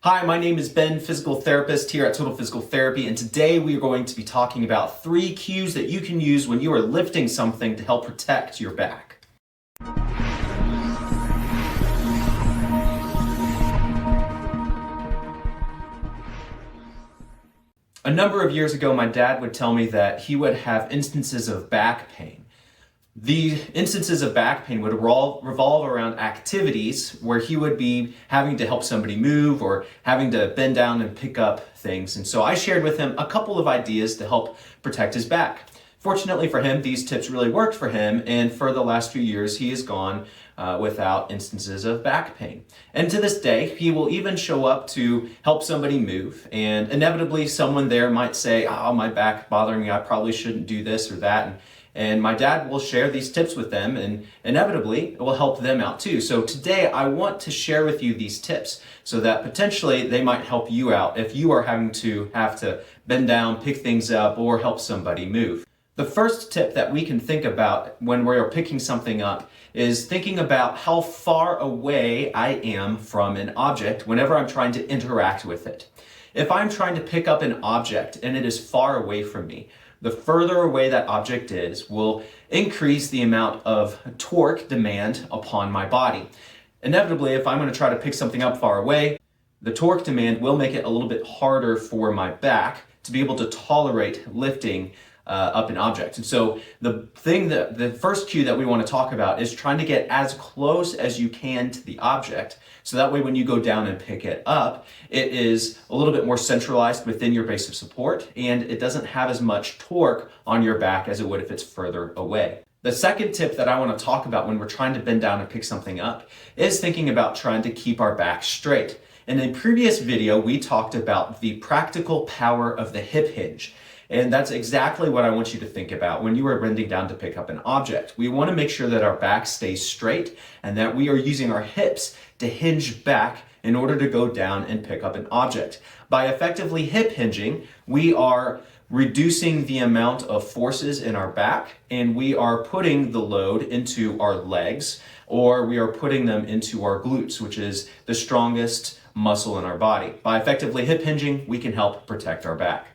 Hi, my name is Ben, physical therapist here at Total Physical Therapy, and today we are going to be talking about 3 cues that you can use when you are lifting something to help protect your back. A number of years ago, my dad would tell me that he would have instances of back pain. The instances of back pain would revolve around activities where he would be having to help somebody move or having to bend down and pick up things. And so I shared with him a couple of ideas to help protect his back. Fortunately for him, these tips really worked for him, and for the last few years, he has gone without instances of back pain. And to this day, he will even show up to help somebody move, and inevitably someone there might say, "Oh, my back bothering me, I probably shouldn't do this or that." And my dad will share these tips with them, and inevitably it will help them out too. So today I want to share with you these tips so that potentially they might help you out if you are having to bend down, pick things up, or help somebody move. The first tip that we can think about when we are picking something up is thinking about how far away I am from an object whenever I'm trying to interact with it. If I'm trying to pick up an object and it is far away from me, the further away that object is will increase the amount of torque demand upon my body. Inevitably, if I'm going to try to pick something up far away, the torque demand will make it a little bit harder for my back to be able to tolerate lifting up an object. And so the first cue that we want to talk about is trying to get as close as you can to the object. So that way when you go down and pick it up, it is a little bit more centralized within your base of support, and it doesn't have as much torque on your back as it would if it's further away. The second tip that I want to talk about when we're trying to bend down and pick something up is thinking about trying to keep our back straight. In a previous video, we talked about the practical power of the hip hinge. And that's exactly what I want you to think about when you are bending down to pick up an object. We want to make sure that our back stays straight and that we are using our hips to hinge back in order to go down and pick up an object. By effectively hip hinging, we are reducing the amount of forces in our back, and we are putting the load into our legs, or we are putting them into our glutes, which is the strongest muscle in our body. By effectively hip hinging, we can help protect our back.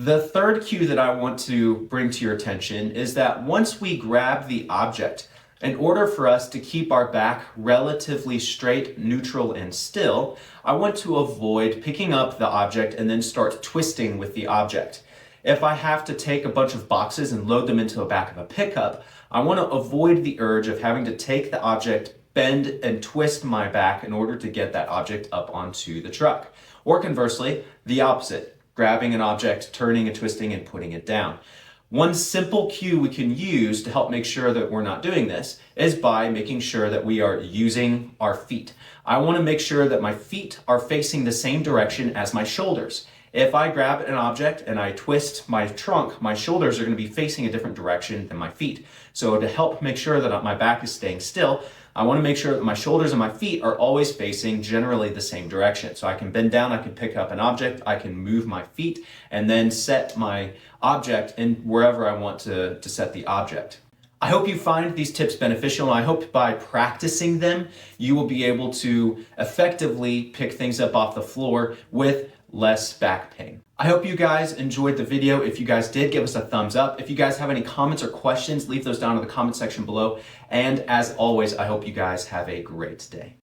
The third cue that I want to bring to your attention is that once we grab the object, in order for us to keep our back relatively straight, neutral, and still, I want to avoid picking up the object and then start twisting with the object. If I have to take a bunch of boxes and load them into the back of a pickup, I want to avoid the urge of having to take the object, bend, and twist my back in order to get that object up onto the truck. Or conversely, the opposite. Grabbing an object, turning and twisting and putting it down. One simple cue we can use to help make sure that we're not doing this is by making sure that we are using our feet. I want to make sure that my feet are facing the same direction as my shoulders. If I grab an object and I twist my trunk, my shoulders are going to be facing a different direction than my feet. So to help make sure that my back is staying still, I want to make sure that my shoulders and my feet are always facing generally the same direction. So I can bend down, I can pick up an object, I can move my feet, and then set my object in wherever I want to set the object. I hope you find these tips beneficial, and I hope by practicing them, you will be able to effectively pick things up off the floor with less back pain. I hope you guys enjoyed the video. If you guys did, give us a thumbs up. If you guys have any comments or questions, leave those down in the comment section below. And as always, I hope you guys have a great day.